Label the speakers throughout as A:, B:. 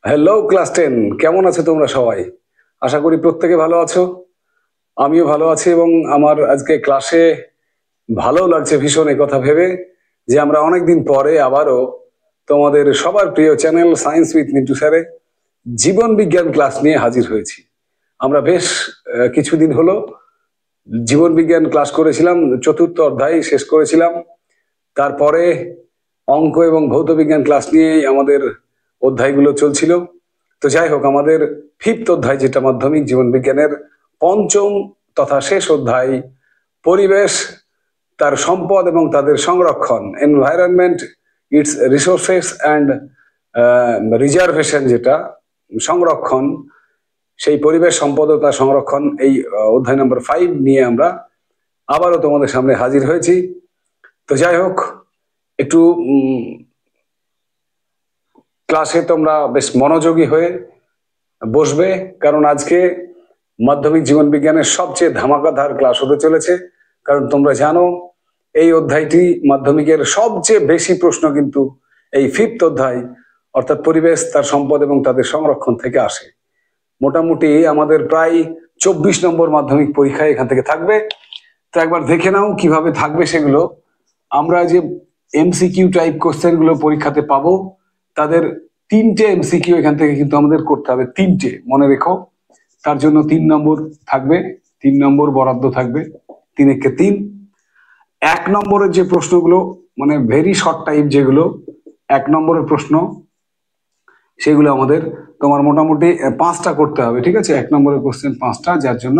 A: Hello class 10, কেমন আছো তোমরা সবাই? আশা করি প্রত্যেকে ভালো আছো। আমিও ভালো আছি এবং আমার আজকে ক্লাসে ভালো লাগছে ভীষণ এই কথা ভেবে যে আমরা অনেকদিন পরে আবারও তোমাদের সবার প্রিয় চ্যানেল সায়েন্স উইথ মিন্টু স্যারে জীবন বিজ্ঞান ক্লাস নিয়ে হাজির হয়েছি। আমরা বেশ কিছুদিন হলো জীবন বিজ্ঞান ক্লাস করেছিলাম, চতুর্থ অধ্যায় শেষ করেছিলাম। তারপরে অঙ্ক এবং ভৌত বিজ্ঞান ক্লাস নিয়েই আমাদের অধ্যায়গুলো চলছিল। তো যাই হোক, আমাদের ফিফথ অধ্যায় যেটা মাধ্যমিক জীবন বিজ্ঞানের পঞ্চম তথা শেষ অধ্যায়, পরিবেশ, তার সম্পদ এবং তাদের সংরক্ষণ, environment, its resources and reservation, যেটা সংরক্ষণ, সেই পরিবেশ সম্পদ ও তার সংরক্ষণ, এই অধ্যায় নম্বর 5 নিয়ে আমরা আবারও তোমাদের সামনে হাজির হয়েছি। তো যাই হোক, একটু ক্লাসে তোমরা বেশ মনোযোগী হয়ে বসবে, কারণ আজকে মাধ্যমিক জীবন বিজ্ঞানের সবচেয়ে ধামাকাদার ক্লাস হতে চলেছে। কারণ তোমরা জানো এই অধ্যায়টি মাধ্যমিকের সবচেয়ে বেশি প্রশ্ন কিন্তু এই ফিফথ অধ্যায় অর্থাৎ পরিবেশ, তার সম্পদ এবং তাদের সংরক্ষণ থেকে আসে। মোটামুটি আমাদের প্রায় 24 নম্বর মাধ্যমিক পরীক্ষায় এখান থেকে থাকবে। তো একবার দেখে নাও কিভাবে থাকবে সেগুলো। আমরা যে এমসিকিউ টাইপ কোশ্চেন গুলো পরীক্ষাতে পাবো, তাদের 3টে এমসিকিউ এখান থেকে কিন্তু আমাদের করতে হবে, 3টে মনে রেখো। তার জন্য 3 নম্বর থাকবে, 3 নম্বর বরাদ্দ থাকবে, 3 একে 3। 1 নম্বরের যে প্রশ্নগুলো, মানে ভেরি শর্ট টাইপ যেগুলো 1 নম্বরের প্রশ্ন, সেগুলো আমাদের তোমার মোটামুটি 5টা করতে হবে, ঠিক আছে? 1 নম্বরের কোশ্চেন 5টা, যার জন্য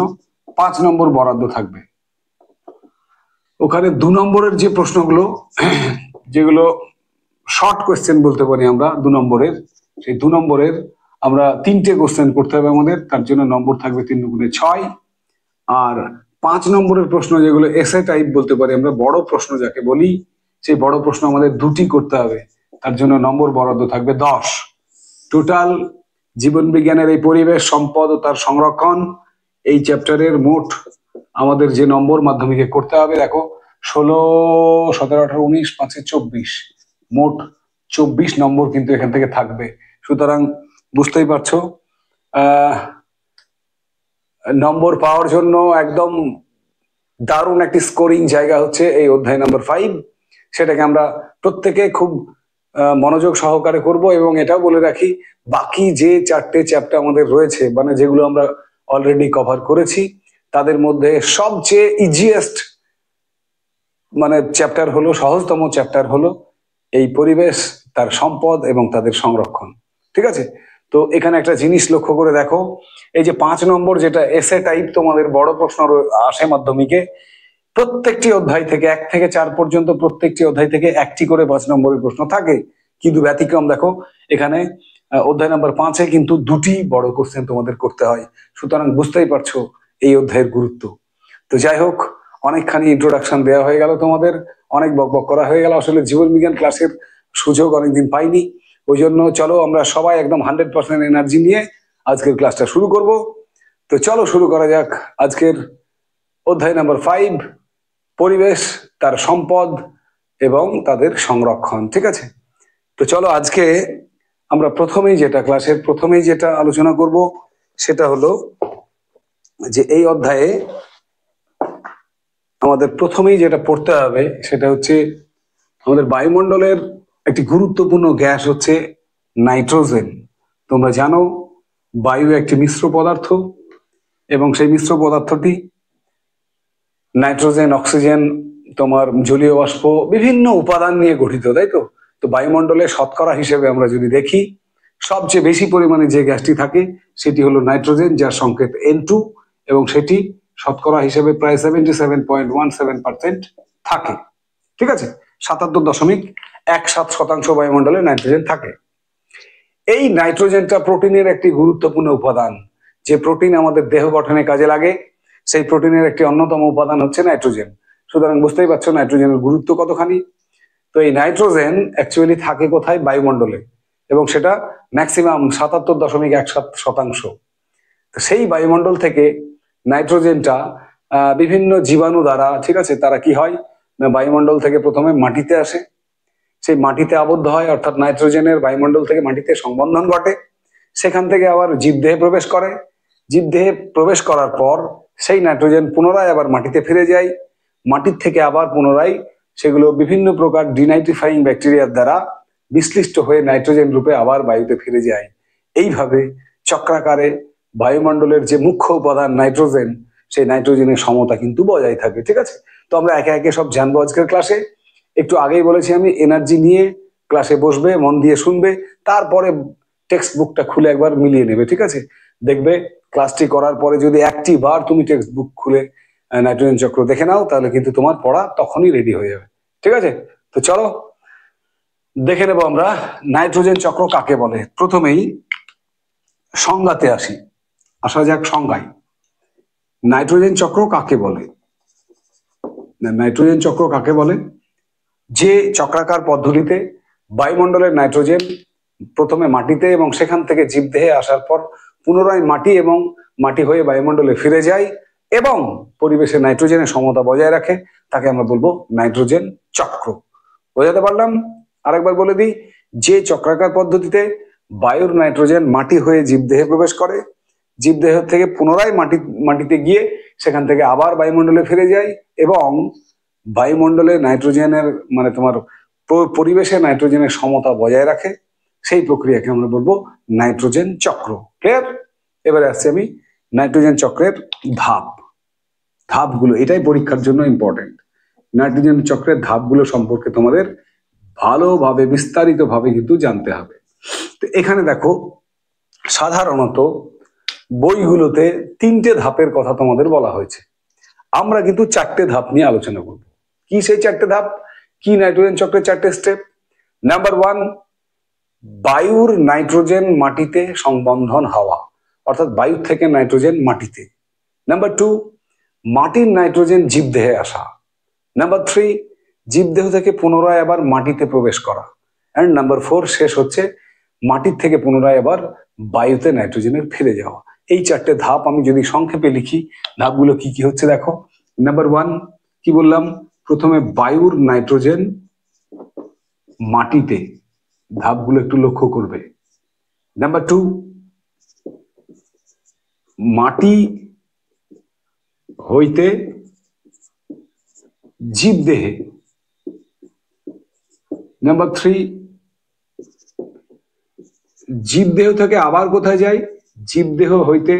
A: 5 নম্বর বরাদ্দ থাকবে। ওখানে 2 নম্বরের যে প্রশ্নগুলো, যেগুলো শর্ট কোশ্চেন বলতে পারি আমরা, 2 নম্বরের, সেই 2 নম্বরের আমরা 3টে কোশ্চেন করতে হবে আমাদের, তার জন্য নম্বর থাকবে 3 দুগুণে 6। আর 5 নম্বরের প্রশ্ন, যেগুলো এসে টাইপ বলতে পারি আমরা, বড় প্রশ্ন যাকে বলি, সেই বড় প্রশ্ন আমাদের 2টি করতে হবে, তার জন্য নম্বর বরাদ্দ থাকবে 10। টোটাল জীবন বিজ্ঞানের এই পরিবেশ, সম্পদ ও তার সংরক্ষণ, এই চ্যাপ্টারের মোট আমাদের যে নম্বর মাধ্যমিকে করতে হবে, দেখো 16, 17, 18, 19, 5-এ 24, মোট 24 নম্বর কিন্তু এখান থেকে থাকবে। সুতরাং বুঝতেই পারছো নম্বর পাওয়ার জন্য একদম দারুণ একটি স্কোরিং জায়গা হচ্ছে এই অধ্যায় নম্বর 5। সেটাকে আমরা প্রত্যেকে খুব মনোযোগ সহকারে করব। এবং এটাও বলে রাখি, বাকি যে 4টে চ্যাপ্টার আমাদের রয়েছে, মানে যেগুলো আমরা অলরেডি কভার করেছি, তাদের মধ্যে সবচেয়ে ইজিয়েস্ট মানে চ্যাপ্টার হলো, সহজতম চ্যাপ্টার হলো এই পরিবেশ, তার সম্পদ এবং তাদের সংরক্ষণ, ঠিক আছে? তো এখানে একটা জিনিস লক্ষ্য করে দেখো, এই যে 5 নম্বর যেটা এসে টাইপ তোমাদের বড় প্রশ্ন আসে মাধ্যমিকে, প্রত্যেকটি অধ্যায় থেকে 1 থেকে 4 পর্যন্ত প্রত্যেকটি অধ্যায় থেকে একটি করে 5 নম্বরের প্রশ্ন থাকে। কিন্তু ব্যতিক্রম দেখো, এখানে অধ্যায় নম্বর 5-এ কিন্তু 2টি বড় কোশ্চেন তোমাদের করতে হয়। সুতরাং বুঝতেই পারছো এই অধ্যায়ের গুরুত্ব। তো যাই হোক, অনেকখানি ইন্ট্রোডাকশন দেওয়া হয়ে গেল তোমাদের, অনেক বকবক করা হয়ে গেল। আসলে জীবন বিজ্ঞান ক্লাসের সুযোগ অনেকদিন পাইনি, ওই জন্য চলো আমরা সবাই একদম 100% এনার্জি নিয়ে আজকের ক্লাসটা শুরু করব। তো চলো শুরু করা যাক আজকের অধ্যায় নাম্বার 5, পরিবেশ, তার সম্পদ এবং তাদের সংরক্ষণ, ঠিক আছে? তো চলো আজকে আমরা ক্লাসের প্রথমেই যেটা আলোচনা করব, সেটা হলো যে এই অধ্যায়ে আমাদের প্রথমেই যেটা পড়তে হবে সেটা হচ্ছে আমাদের বায়ুমণ্ডলের একটি গুরুত্বপূর্ণ গ্যাস হচ্ছে নাইট্রোজেন। তোমরা জানো বায়ু একটি মিশ্র পদার্থ, এবং সেই মিশ্র পদার্থটি নাইট্রোজেন, অক্সিজেন, তোমার জলীয় বাষ্প, বিভিন্ন উপাদান নিয়ে গঠিত, তাই তো? তো বায়ুমণ্ডলে শতকরা হিসেবে আমরা যদি দেখি, সবচেয়ে বেশি পরিমাণে যে গ্যাসটি থাকে সেটি হলো নাইট্রোজেন, যার সংকেত N2, এবং সেটি শতকরা হিসেবে প্রায় 77.17% থাকে, ঠিক আছে? 77.17% বায়ুমণ্ডলে নাইট্রোজেন থাকে। এই নাইট্রোজেনটা প্রোটিনের একটি গুরুত্বপূর্ণ উপাদান। যে প্রোটিন আমাদের দেহ গঠনে কাজে লাগে, সেই প্রোটিনের একটি অন্যতম উপাদান হচ্ছে নাইট্রোজেন। সুতরাং বুঝতেই পারছো নাইট্রোজেনের গুরুত্ব কতখানি। তো এই নাইট্রোজেন অ্যাকচুয়ালি থাকে কোথায়? বায়ুমণ্ডলে, এবং সেটা ম্যাক্সিমাম 77.17%। তো সেই বায়ুমণ্ডল থেকে নাইট্রোজেনটা বিভিন্ন জীবাণু দ্বারা, ঠিক আছে, তারা কি হয় না, বায়ুমণ্ডল থেকে প্রথমে মাটিতে আসে, সেই মাটিতে আবদ্ধ হয়, অর্থাৎ নাইট্রোজেনের বায়ুমণ্ডল থেকে মাটিতে সংবন্ধন ঘটে, সেখান থেকে আবার জীবদেহে প্রবেশ করে, জীবদেহে প্রবেশ করার পর সেই নাইট্রোজেন পুনরায় আবার মাটিতে ফিরে যায়, মাটির থেকে আবার পুনরায় সেগুলো বিভিন্ন প্রকার ডিনাইট্রিফাইং ব্যাকটেরিয়ার দ্বারা বিশ্লিষ্ট হয়ে নাইট্রোজেন রূপে আবার বায়ুতে ফিরে যায়। এইভাবে চক্রাকারে বায়ুমণ্ডলের যে মুখ্য উপাদান নাইট্রোজেন, সেই নাইট্রোজেনের সমতা কিন্তু বজায় থাকে। ঠিক আছে, তো আমরা একে একে সব জানবো আজকের ক্লাসে। একটু আগেই বলেছি আমি, এনার্জি নিয়ে ক্লাসে বসবে, মন দিয়ে শুনবে, তারপরে টেক্সট বুকটা খুলে একবার মিলিয়ে নেবে। ঠিক আছে, দেখবে ক্লাসটি করার পরে যদি একটি বার তুমি টেক্সট বুক খুলে নাইট্রোজেন চক্র দেখে নাও, তাহলে কিন্তু তোমার পড়া তখনই রেডি হয়ে যাবে। ঠিক আছে, তো চলো দেখে নেবো আমরা নাইট্রোজেন চক্র কাকে বলে। প্রথমেই সংজ্ঞাতে আসা যাক সংজ্ঞায়। নাইট্রোজেন চক্র কাকে বলে? নাইট্রোজেন চক্র কাকে বলে? যে চক্রাকার পদ্ধতিতে বায়ুমণ্ডলের নাইট্রোজেন প্রথমে মাটিতে এবং সেখান থেকে জীবদেহে আসার পর পুনরায় মাটি হয়ে বায়ুমণ্ডলে ফিরে যায় এবং পরিবেশে নাইট্রোজেনের সমতা বজায় রাখে, তাকে আমরা বলবো নাইট্রোজেন চক্র। বোঝাতে পারলাম? আরেকবার বলে দিই, যে চক্রাকার পদ্ধতিতে বায়ুর নাইট্রোজেন মাটি হয়ে জীবদেহে প্রবেশ করে, জীবদেহ থেকে পুনরায় মাটিতে গিয়ে সেখান থেকে আবার বায়ুমণ্ডলে ফিরে যায় এবং বায়ুমণ্ডলে নাইট্রোজেনের মানে তোমার পরিবেশে নাইট্রোজেনের সমতা বজায় রাখে, সেই প্রক্রিয়াকে আমরা বলবো নাইট্রোজেন চক্র। ক্লিয়ার? এবারে আসছি আমি নাইট্রোজেন চক্রের ধাপগুলো, এটাই পরীক্ষার জন্য ইম্পর্টেন্ট। নাইট্রোজেন চক্রের ধাপগুলো সম্পর্কে তোমাদের ভালোভাবে বিস্তারিতভাবে কিন্তু জানতে হবে। তো এখানে দেখো, সাধারণত বইগুলোতে 3টে ধাপের কথা তোমাদের বলা হয়েছে, আমরা কিন্তু 4টে ধাপ নিয়ে আলোচনা করব। কি সেই 4টে ধাপ? কি নাইট্রোজেন চক্রের 4টে স্টেপ? নাম্বার 1, বায়ুর নাইট্রোজেন মাটিতে সংবন্ধন হওয়া, অর্থাৎ বায়ু থেকে নাইট্রোজেন মাটিতে। নাম্বার 2, মাটির নাইট্রোজেন জীবদেহে আসা। নাম্বার 3, জীবদেহ থেকে পুনরায় আবার মাটিতে প্রবেশ করা। অ্যান্ড নাম্বার 4, শেষ হচ্ছে মাটির থেকে পুনরায় আবার বায়ুতে নাইট্রোজেনের ফিরে যাওয়া। এই 4টে ধাপ আমি যদি সংক্ষেপে লিখি, ধাপগুলো কি কি হচ্ছে দেখো। নাম্বার 1 কি বললাম? প্রথমে বায়ুর নাইট্রোজেন মাটিতে, ধাপগুলো একটু লক্ষ্য করবে। নাম্বার 2, মাটি হইতে জীবদেহে। নাম্বার 3, জীবদেহ থেকে আবার কোথায় যায়? জীবদেহ হইতে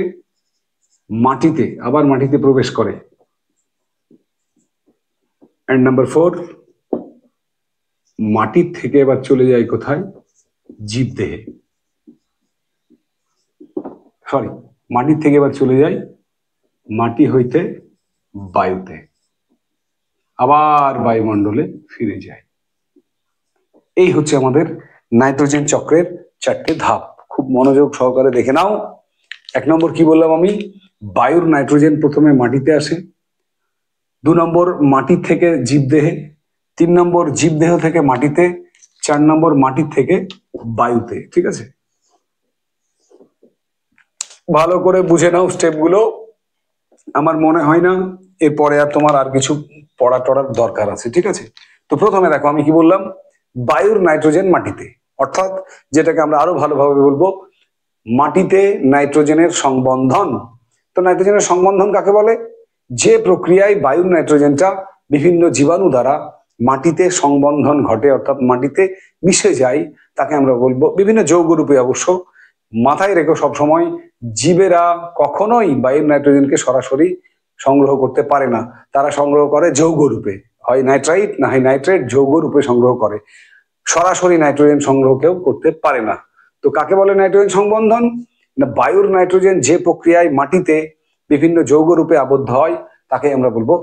A: মাটিতে, আবার মাটিতে প্রবেশ করে। এন্ড নাম্বার 4, মাটির থেকে এবার চলে যায় কোথায়? জীবদেহে। মাটির থেকে এবার চলে যায় মাটি হইতে বায়ুতে, আবার বায়ুমণ্ডলে ফিরে যায়। এই হচ্ছে আমাদের নাইট্রোজেন চক্রের 4টে ধাপ। খুব মনোযোগ সহকারে দেখে নাও। 1 নম্বর কি বললাম আমি? বায়ুর নাইট্রোজেন প্রথমে মাটিতে আসে। 2 নম্বর মাটি থেকে জীবদেহে। 3 নম্বর জীবদেহ থেকে মাটিতে। 4 নম্বর মাটির থেকে বায়ুতে। ঠিক আছে, ভালো করে বুঝে নাও স্টেপগুলো। আমার মনে হয় না এরপরে আর তোমার আর কিছু পড়ার দরকার আছে। ঠিক আছে, তো প্রথমে দেখো আমি কি বললাম, বায়ুর নাইট্রোজেন মাটিতে, অর্থাৎ যেটাকে আমরা আরো ভালোভাবে বলবো মাটিতে নাইট্রোজেনের সংবন্ধন। তো নাইট্রোজেনের সংবন্ধন কাকে বলে? যে প্রক্রিয়ায় বায়ুর নাইট্রোজেনটা বিভিন্ন জীবাণু দ্বারা মাটিতে সংবন্ধন ঘটে, অর্থাৎ মাটিতে মিশে যায়, তাকে আমরা বলবো বিভিন্ন যৌগরূপে। অবশ্য মাথায় রেখো সবসময়, জীবেরা কখনোই বায়ুর নাইট্রোজেনকে সরাসরি সংগ্রহ করতে পারে না, তারা সংগ্রহ করে যৌগ রূপে, হয় নাইট্রাইট না হয় নাইট্রেট, যৌগ রূপে সংগ্রহ করে, সরাসরি নাইট্রোজেন সংগ্রহ কেউ করতে পারে না। তো কাকে বলে নাইট্রোজেন সংবন্ধন? না, বায়ুর নাইট্রোজেন যে প্রক্রিয়ায় মাটিতে বিভিন্ন যৌগ রূপে আবদ্ধ হয়, তাকে আমরা বলবো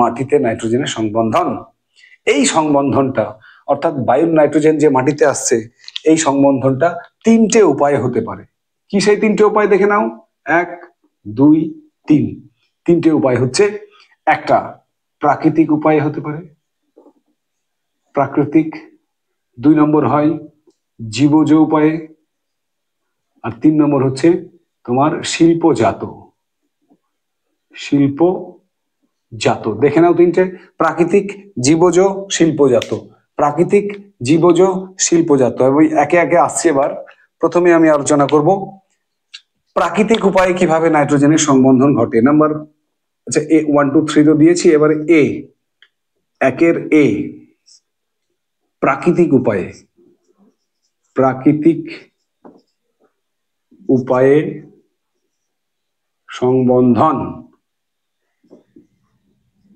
A: মাটিতে নাইট্রোজেনের সংবন্ধন। এই সংবন্ধনটা, অর্থাৎ বায়ুর নাইট্রোজেন যে মাটিতে আসছে, এই সংবন্ধনটা 3টে উপায়ে হতে পারে। কি সেই 3টে উপায় দেখে নাও। 1, 2, 3। 3টে উপায় হচ্ছে, একটা প্রাকৃতিক উপায়ে হতে পারে, প্রাকৃতিক। 2 নম্বর হয় জীবজ উপায়ে, আর 3 নম্বর হচ্ছে তোমার শিল্পজাত। দেখে নাও 3টে, প্রাকৃতিক, জীবজ, শিল্পজাত। প্রাকৃতিক, জীবজ, শিল্পজাত। এবং একে একে আসছে এবার। প্রথমে আমি আলোচনা করব প্রাকৃতিক উপায়ে কিভাবে নাইট্রোজেনের সংবন্ধন ঘটে। নাম্বার আচ্ছা, এ 1 2 3 তো দিয়েছি, এবারে এ একের এ প্রাকৃতিক উপায়ে সংবন্ধন,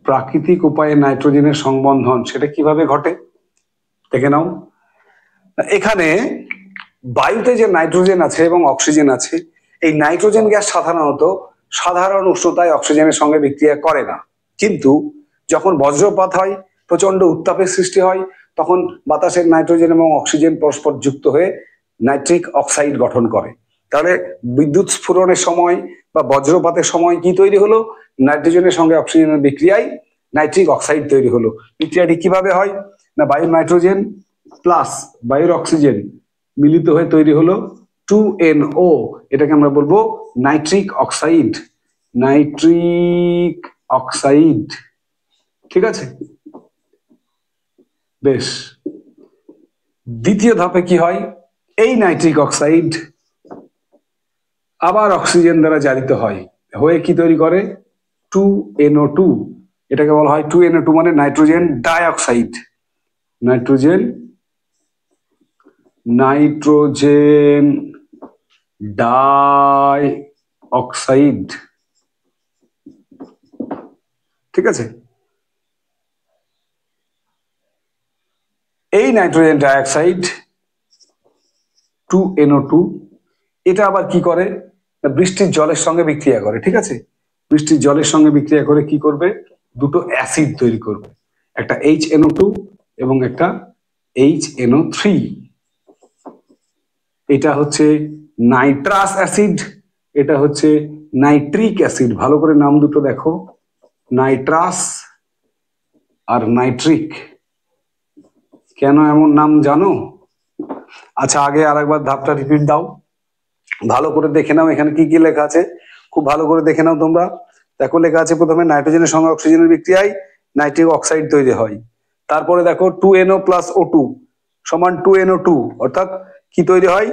A: প্রাকৃতিক উপায়ে নাইট্রোজেনের সংবন্ধন সেটা কিভাবে ঘটে দেখে নাও। এখানে বায়ুতে যে নাইট্রোজেন আছে এবং অক্সিজেন আছে, এই নাইট্রোজেন গ্যাস সাধারণত সাধারণ উষ্ণতায় অক্সিজেনের সঙ্গে বিক্রিয়া করে না, কিন্তু যখন বজ্রপাত হয়, প্রচন্ড উত্তাপের সৃষ্টি হয়, তখন বাতাসের নাইট্রোজেন এবং অক্সিজেন পরস্পর যুক্ত হয়ে নাইট্রিক অক্সাইড গঠন করে। তাহলে বিদ্যুৎ স্ফুরণের সময় বা বজ্রপাতের সময় কি তৈরি হলো? নাইট্রোজেনের সঙ্গে অক্সিজেনের বিক্রিয়ায় নাইট্রিক অক্সাইড তৈরি হলো। বিক্রিয়াটি কিভাবে হয় না, বায়ুর নাইট্রোজেন প্লাস বায়ুর অক্সিজেন মিলিত হয়ে তৈরি হলো 2NO, এটাকে আমরা বলবো নাইট্রিক অক্সাইড। ঠিক আছে, বেশ। দ্বিতীয় ধাপে কি হয়, এই নাইট্রিক অক্সাইড আবার অক্সিজেন দ্বারা জারিত হয়, হয়ে কি তৈরি করে? 2NO2, এটাকে বলা হয় 2NO2 মানে নাইট্রোজেন ডাইঅক্সাইড। নাইট্রোজেন ডাইঅক্সাইড, ঠিক আছে। এই নাইট্রোজেন ডাইঅক্সাইড 2NO2 এটা আবার কি করে, বৃষ্টির জলের সঙ্গে বিক্রিয়া করে, ঠিক আছে। বৃষ্টির জলের সঙ্গে বিক্রিয়া করে কি করবে? দুটো অ্যাসিড তৈরি করবে, একটা HNO2 এবং একটা HNO3। এটা হচ্ছে নাইট্রাস অ্যাসিড, এটা হচ্ছে নাইট্রিক অ্যাসিড। ভালো করে নাম দুটো দেখো, নাইট্রাস আর নাইট্রিক। কেন এমন নাম জানো? আচ্ছা, আগে আরেকবার ধাপটা রিপিট দাও, ভালো করে দেখে নাও এখানে কি কি লেখা আছে, খুব ভালো করে দেখে নাও তোমরা। দেখো লেখা আছে প্রথমে নাইট্রোজেনের সঙ্গে অক্সিজেনের বিক্রিয়ায় নাইট্রিক অক্সাইড তৈরি হয়। তারপরে দেখো 2NO প্লাস O2 সমান 2NO2, অর্থাৎ কি তৈরি হয়?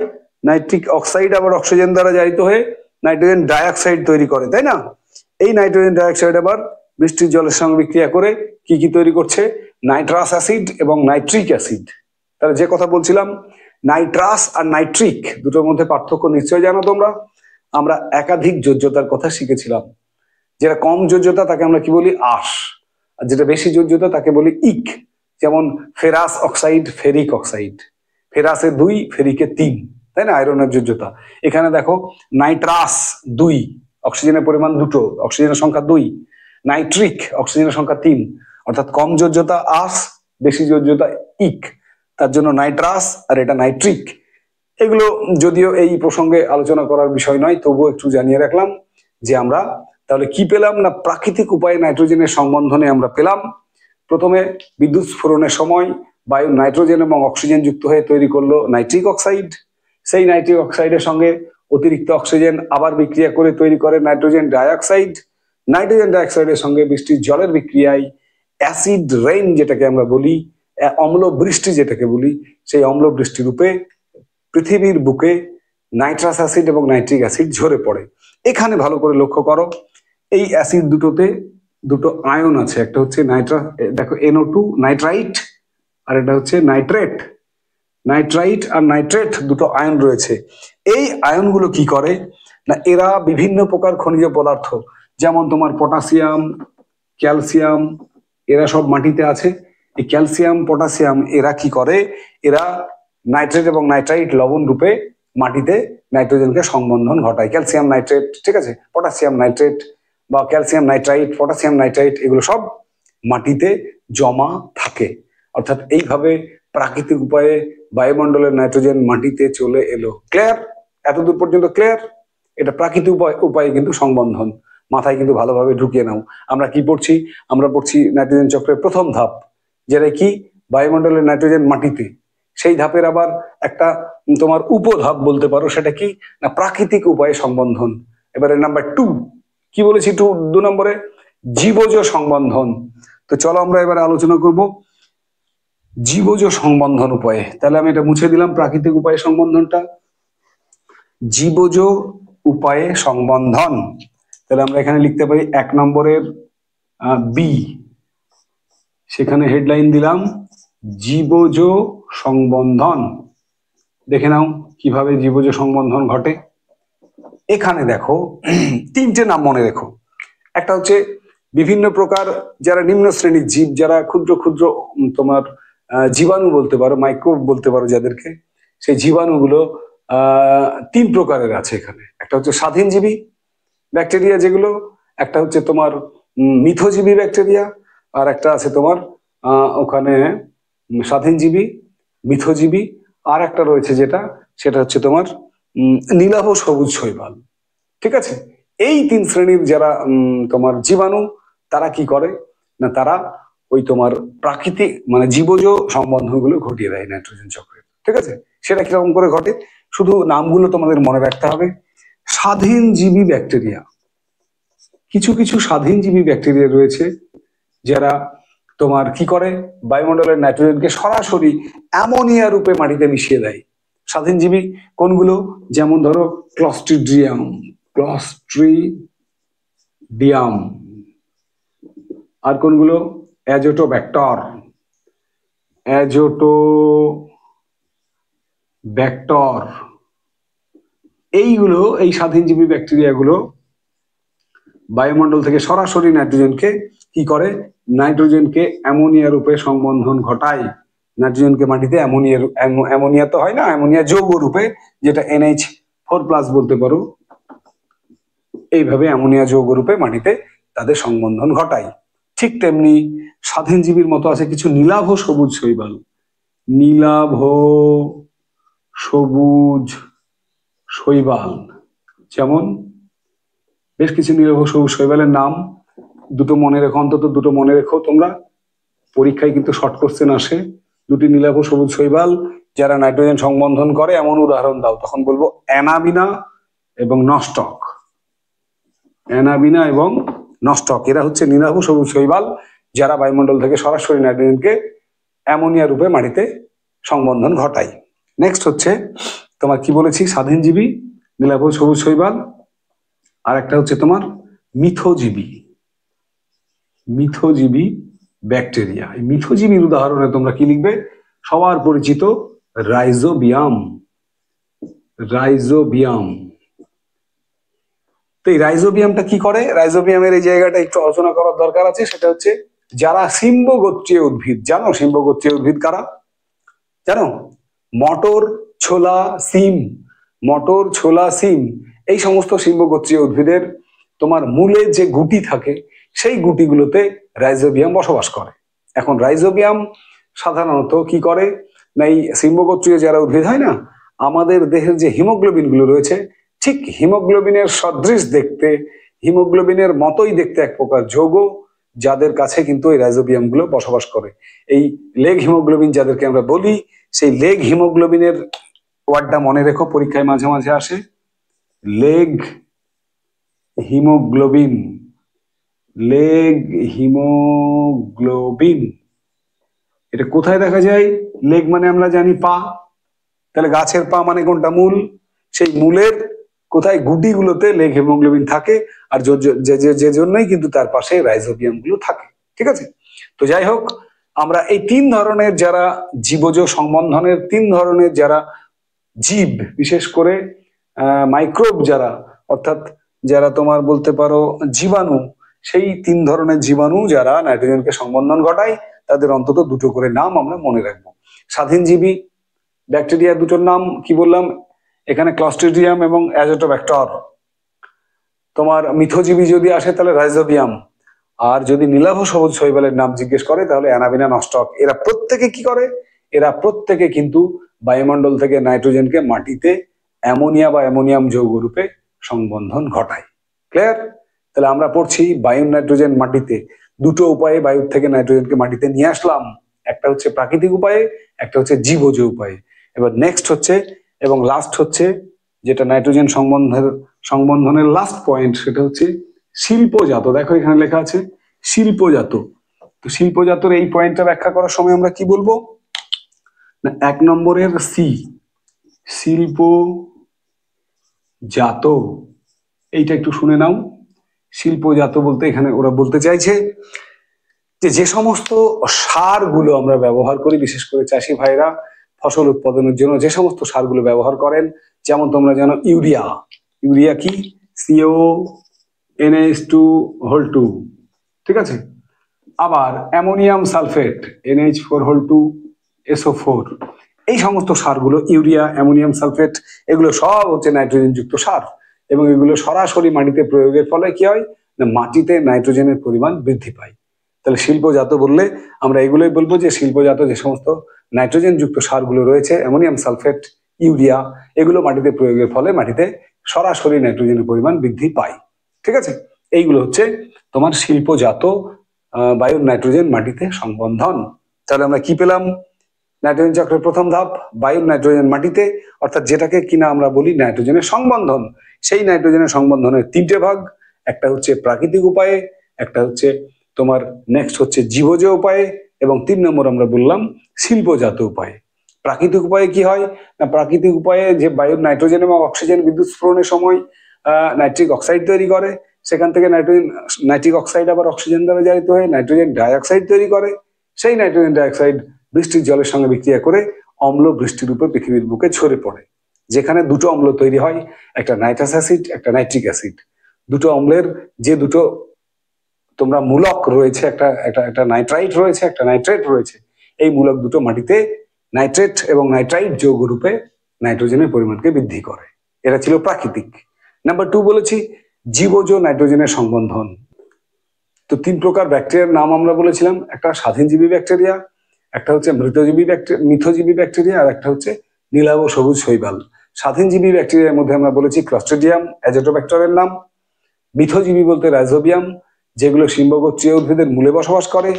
A: নাইট্রিক অক্সাইড আবার অক্সিজেন দ্বারা জারিত হয়ে নাইট্রোজেন ডাইঅক্সাইড তৈরি করে, তাই না? এই নাইট্রোজেন ডাইঅক্সাইড আবার বৃষ্টির জলের সঙ্গে বিক্রিয়া করে কি কি তৈরি করছে? নাইট্রাস অ্যাসিড এবং নাইট্রিক অ্যাসিড। তাহলে যে কথা বলছিলাম, নাইট্রাস আর নাইট্রিক দুটোর মধ্যে পার্থক্য নিশ্চয় জানো তোমরা। আমরা একাধিক যোজ্যতার কথা শিখেছিলাম। যেটা কম যোজ্যতা তাকে আমরা কি বলি? আশ। আর যেটা বেশি যোজ্যতা তাকে বলি ইক। যেমন ফেরাস অক্সাইড, ফেরিক অক্সাইড। ফেরাসে 2, ফেরিকে 3, তাই না? আয়রনের যোজ্যতা। এখানে দেখো নাইট্রাস 2, অক্সিজেনের পরিমাণ 2, অক্সিজেনের সংখ্যা 2। নাইট্রিক, অক্সিজেনের সংখ্যা 3, অর্থাৎ কম যোজ্যতা আশ, বেশি যোজ্যতা ইক। তার জন্য নাইট্রাস আর এটা নাইট্রিক। এগুলো যদিও এই প্রসঙ্গে আলোচনা করার বিষয় নয়, তবুও একটু জানিয়ে রাখলাম যে আমরা তাহলে কি পেলাম না, প্রাকৃতিক উপায়ে নাইট্রোজেনের সংবন্ধনে আমরা পেলাম প্রথমে বিদ্যুৎ স্ফুরণের সময় বায়ু নাইট্রোজেন এবং অক্সিজেন যুক্ত হয়ে তৈরি করলো নাইট্রিক অক্সাইড। সেই নাইট্রিক অক্সাইডের সঙ্গে অতিরিক্ত অক্সিজেন আবার বিক্রিয়া করে তৈরি করে নাইট্রোজেন ডাইঅক্সাইড। নাইট্রোজেন ডাইঅক্সাইডের সঙ্গে বৃষ্টির জলের বিক্রিয়ায় অ্যাসিড রেইন যেটাকে আমরা বলি, অম্ল বৃষ্টি যেটাকে বলি, সেই অম্ল বৃষ্টি রূপে পৃথিবীর বুকে নাইট্রাস অ্যাসিড এবং নাইট্রিক অ্যাসিড ঝরে পড়ে। এখানে ভালো করে লক্ষ্য করো, এই অ্যাসিড দুটোতে দুটো আয়ন আছে, একটা হচ্ছে দেখো NO2 নাইট্রাইট, আর এটা হচ্ছে নাইট্রেট। নাইট্রাইট আর নাইট্রেট দুটো আয়ন রয়েছে। এই আয়নগুলো কি করে না, এরা বিভিন্ন প্রকার খনিজ পদার্থ, যেমন তোমার পটাশিয়াম, ক্যালসিয়াম, এরা সব মাটিতে আছে। এই ক্যালসিয়াম, পটাশিয়াম এরা কি করে? এরা নাইট্রেট এবং নাইট্রাইট লবণ রূপে মাটিতে নাইট্রোজেনকে সংবন্ধন ঘটায়। ক্যালসিয়াম নাইট্রেট, ঠিক আছে, পটাশিয়াম নাইট্রেট বা ক্যালসিয়াম নাইট্রাইট, পটাশিয়াম নাইট্রাইট, এগুলো সব মাটিতে জমা থাকে। অর্থাৎ এইভাবে প্রাকৃতিক উপায়ে বায়ুমণ্ডলের নাইট্রোজেন মাটিতে চলে এলো। ক্লিয়ার? এতদূর পর্যন্ত ক্লিয়ার? এটা প্রাকৃতিক উপায়ে কিন্তু সংবন্ধন, মাথায় কিন্তু ভালোভাবে ঢুকিয়ে নাও। আমরা কি পড়ছি? আমরা পড়ছি নাইট্রোজেন চক্রের প্রথম ধাপ, যেটা কি বায়ুমণ্ডলের নাইট্রোজেন মাটিতে। সেই ধাপের আবার একটা তোমার উপধাপ বলতে পারো, সেটা কি না প্রাকৃতিক উপায়ে সংবন্ধন। এবারে নাম্বার 2 কি বলেছি? 2 নম্বরে জীবজ সংবন্ধন। তো চলো আমরা এবারে আলোচনা করব জীবজ সংবন্ধন উপায়ে। তাহলে আমি এটা মুছে দিলাম প্রাকৃতিক উপায়ে সংবন্ধনটা। জীবজ উপায়ে সংবন্ধন। তাহলে আমরা এখানে লিখতে পারি 1 নম্বরের বি, সেখানে হেডলাইন দিলাম জীবজ সংবন্ধন। দেখে নাও কিভাবে জীবজ সংবন্ধন ঘটে। এখানে দেখো 3টে নাম মনে রেখো। একটা হচ্ছে বিভিন্ন প্রকার যারা নিম্ন শ্রেণীর জীব, যারা ক্ষুদ্র ক্ষুদ্র তোমার জীবাণু বলতে পারো, মাইক্রোব বলতে পারো যাদেরকে, সেই জীবাণুগুলো 3 প্রকারের আছে এখানে। একটা হচ্ছে স্বাধীনজীবী ব্যাকটেরিয়া যেগুলো, একটা হচ্ছে তোমার মিথজীবী ব্যাকটেরিয়া, আর একটা আছে তোমার ওখানে স্বাধীনজীবী, মিথজীবী, আর একটা রয়েছে সেটা হচ্ছে তোমার নীলাভ সবুজ শৈবাল। ঠিক আছে, এই 3 শ্রেণীর যারা তোমার জীবাণু, তারা কি করে না, তারা ওই তোমার প্রাকৃতিক মানে জীবজ সংবন্ধনগুলো ঘটিয়ে দেয় নাইট্রোজেন চক্রে। ঠিক আছে, সেটা কিরকম করে ঘটে, শুধু নামগুলো তোমাদের মনে রাখতে হবে। স্বাধীনজীবী ব্যাকটেরিয়া, কিছু কিছু স্বাধীনজীবী ব্যাকটেরিয়া রয়েছে যারা তোমার কি করে, বায়ুমণ্ডলের নাইট্রোজেনকে সরাসরি অ্যামোনিয়া রূপে মাটিতে মিশিয়ে দেয়। স্বাধীনজীবী কোনগুলো, যেমন ধরো ক্লস্ট্রিডিয়াম, আর কোনগুলো অ্যাজোটোব্যাক্টর, এইগুলো, এই স্বাধীনজীবী ব্যাকটেরিয়াগুলো বায়ুমণ্ডল থেকে সরাসরি নাইট্রোজেনকে কি করে, নাইট্রোজেনকে অ্যামোনিয়া রূপে সংবন্ধন ঘটায়। নাইট্রোজেনকে মাটিতে অ্যামোনিয়া তো হয় না, অ্যামোনিয়া যৌগ রূপে, যেটা NH4+ বলতে পারো, এইভাবে অ্যামোনিয়া যৌগ রূপে মাটিতে তাদের সংবন্ধন ঘটায়। ঠিক তেমনি স্বাধীনজীবীর মতো আছে কিছু নীলাভ সবুজ শৈবাল, নীলাভ সবুজ শৈবাল, যেমন বেশ কিছু নীলাভ সবুজ শৈবালের নাম দুটো মনে রেখো, অন্তত দুটো মনে রেখো তোমরা, পরীক্ষায় কিন্তু শর্ট কোশ্চেন আসে। 2টি নীলাভ সবুজ শৈবাল যারা নাইট্রোজেন সংবন্ধন করে এমন উদাহরণ দাও, তখন বলবো অ্যানাবিনা এবং নস্টক। অ্যানাবিনা এবং নস্টক এরা হচ্ছে নীলাভ সবুজ শৈবাল যারা বায়ুমণ্ডল থেকে সরাসরি নাইট্রোজেনকে অ্যামোনিয়া রূপে মাটিতে সংবন্ধন ঘটায়। নেক্সট হচ্ছে তোমার কি বলেছি, স্বাধীনজীবী নীলাভ সবুজ শৈবাল, আর একটা হচ্ছে তোমার মিথজীবী ব্যাকটেরিয়া। এই মিথজীবীর উদাহরণে তোমরা কি লিখবে, সবার পরিচিত রাইজোবিয়াম। তো এই রাইজোবিয়ামটা কি করে, রাইজোবিয়ামের এই জায়গাটা একটু আলোচনা করার দরকার আছে। সেটা হচ্ছে যারা সিম্বগোত্রীয় উদ্ভিদ, জানো সিম্বগোত্রীয় উদ্ভিদ কারা জানো? মটর, ছোলা, সিম, এই সমস্ত সিম্বগোত্রীয় উদ্ভিদের তোমার মূলে যে গুটি থাকে, সেই গুটিগুলোতে রাইজোবিয়াম বসবাস করে। এখন রাইজোবিয়াম সাধারণত কি করে না, এই সিম্বগোত্রীয় যারা উদ্ভিদ হয় না, আমাদের দেহের যে হিমোগ্লোবিন গুলো রয়েছে, ঠিক হিমোগ্লোবিনের সদৃশ দেখতে, হিমোগ্লোবিনের মতোই দেখতে এক প্রকার যৌগ, যাদের কাছে কিন্তু এই রাইজোবিয়াম গুলো বসবাস করে। এই লেগ হিমোগ্লোবিন যাদেরকে আমরা বলি, সেই লেগ হিমোগ্লোবিনের ওয়ার্ডটা মনে রেখো, পরীক্ষায় মাঝে মাঝে আসে। লেগ হিমোগ্লোবিন, এটা কোথায় দেখা যায়? লেগ মানে আমরা জানি পা, তাহলে গাছের পা মানে কোনটা? মূল। সেই মূলের কোথায় গুটিগুলোতে লেগ হিমোগ্লোবিন থাকে, আর যে জন্যই কিন্তু তার পাশে রাইজোবিয়াম গুলো থাকে। ঠিক আছে, তো যাই হোক, আমরা এই 3 ধরনের যারা জীবজ সংবন্ধনের 3 ধরনের যারা জীব, বিশেষ করে মাইক্রোব যারা, অর্থাৎ যারা তোমার বলতে পারো জীবাণু, সেই 3 ধরনের জীবাণু যারা নাইট্রোজেনকে সংবন্ধন ঘটায়, তাদের অন্তত 2টো করে নাম আমরা মনে রাখবো। স্বাধীনজীবী ব্যাকটেরিয়া 2টোর নাম কি বললাম এখানে, ক্লস্ট্রিডিয়াম এবং অ্যাজোটোব্যাক্টর। তোমার মিথজীবী যদি আসে তাহলে রাইজোবিয়াম, আর যদি নীলাভ সবুজ শৈবালের নাম জিজ্ঞেস করে তাহলে অ্যানাবিনা, নস্টক। এরা প্রত্যেকে কি করে, এরা প্রত্যেকে কিন্তু বায়ুমণ্ডল থেকে নাইট্রোজেনকে মাটিতে অ্যামোনিয়া বা অ্যামোনিয়াম যৌগ রূপে সংবন্ধন ঘটায়। ক্লিয়ার? তাহলে আমরা পড়ছি বায়ুর নাইট্রোজেন মাটিতে 2টো উপায়ে বায়ুর থেকে নাইট্রোজেনকে মাটিতে নিয়ে আসলাম। একটা হচ্ছে প্রাকৃতিক উপায়ে, একটা হচ্ছে জীবজ উপায়ে। এবার নেক্সট হচ্ছে এবং লাস্ট হচ্ছে যেটা নাইট্রোজেন সংবন্ধনের লাস্ট পয়েন্ট, সেটা হচ্ছে শিল্পজাত। দেখো এখানে লেখা আছে শিল্পজাত। তো শিল্পজাতর এই পয়েন্টটা ব্যাখ্যা করার সময় আমরা কি বলবো না, 1 নম্বরের সি, শিল্পজাত। জাত, এইটা একটু শুনে নাও। শিল্পজাত বলতে এখানে ওরা বলতে চাইছে যে যে সমস্ত সারগুলো আমরা ব্যবহার করি, বিশেষ করে চাষি ভাইরা ফসল উৎপাদনের জন্য যে সমস্ত সারগুলো ব্যবহার করেন, যেমন তোমরা জানো ইউরিয়া। ইউরিয়া কি? CO NH2 ঠিক আছে। আবার অ্যামোনিয়াম সালফেট NH4 এই সমস্ত সারগুলো, ইউরিয়া, অ্যামোনিয়াম সালফেট, এগুলো সব হচ্ছে নাইট্রোজেন যুক্ত সার, এবং এগুলো সরাসরি মাটিতে প্রয়োগের ফলে কি হয় না, মাটিতে নাইট্রোজেনের পরিমাণ বৃদ্ধি পায়। তাহলে শিল্পজাত বললে আমরা এগুলোই বলবো যে শিল্পজাত যে সমস্ত নাইট্রোজেন যুক্ত সারগুলো রয়েছে, অ্যামোনিয়াম সালফেট, ইউরিয়া, এগুলো মাটিতে প্রয়োগের ফলে মাটিতে সরাসরি নাইট্রোজেনের পরিমাণ বৃদ্ধি পায়। ঠিক আছে, এইগুলো হচ্ছে তোমার শিল্পজাত বায়ুর নাইট্রোজেন মাটিতে সংবন্ধন। তাহলে আমরা কি পেলাম? নাইট্রোজেন চক্রের প্রথম ধাপ বায়ুর নাইট্রোজেন মাটিতে, অর্থাৎ যেটাকে কিনা আমরা বলি নাইট্রোজেনের সংবন্ধন। সেই নাইট্রোজেনের সংবন্ধনের তিনটে ভাগ, একটা হচ্ছে প্রাকৃতিক উপায়ে, একটা হচ্ছে তোমার নেক্সট হচ্ছে জীবজ উপায়ে, এবং 3 নম্বর আমরা বললাম শিল্পজাত উপায়ে। প্রাকৃতিক উপায়ে কি হয় না, প্রাকৃতিক উপায়ে যে বায়ুর নাইট্রোজেন এবং অক্সিজেন বিদ্যুৎ স্ফুরণের সময় নাইট্রিক অক্সাইড তৈরি করে, সেখান থেকে নাইট্রিক অক্সাইড আবার অক্সিজেন দ্বারা জারিত হয়ে নাইট্রোজেন ডাইঅক্সাইড তৈরি করে। সেই নাইট্রোজেন ডাইঅক্সাইড বৃষ্টির জলের সঙ্গে বিক্রিয়া করে অম্ল বৃষ্টির উপর পৃথিবীর বুকে ছড়ে পড়ে। যেখানে দুটো অম্ল তৈরি হয়, একটা নাইট্রাস অ্যাসিড, একটা নাইট্রিক অ্যাসিড। দুটো অম্লের যে দুটো তোমরা মূলক রয়েছে, একটা একটা একটা নাইট্রাইট রয়েছে, একটা নাইট্রেট রয়েছে, এই মূলক দুটো মাটিতে নাইট্রেট এবং নাইট্রাইট যৌগ রূপে নাইট্রোজেনের পরিমাণকে বৃদ্ধি করে। এটা ছিল প্রাকৃতিক। নাম্বার 2 বলেছি জীবজ নাইট্রোজেনের সংবন্ধন। তো 3 প্রকার ব্যাকটেরিয়ার নাম আমরা বলেছিলাম, একটা স্বাধীনজীবী ব্যাকটেরিয়া, একটা হচ্ছে মিথজীবী ব্যাকটেরিয়া, আর একটা হচ্ছে নীলাভ সবুজ শৈবাল। স্বাধীনজীবী ব্যাকটেরিয়ার মধ্যে আমরা বলেছি ক্লস্ট্রিডিয়াম, অ্যাজোটোব্যাক্টরের নাম। মিথজীবী বলতে রাইজোবিয়াম, যেগুলো শিম্বগোত্রীয় উদ্ভিদের মূলে বসবাস করে।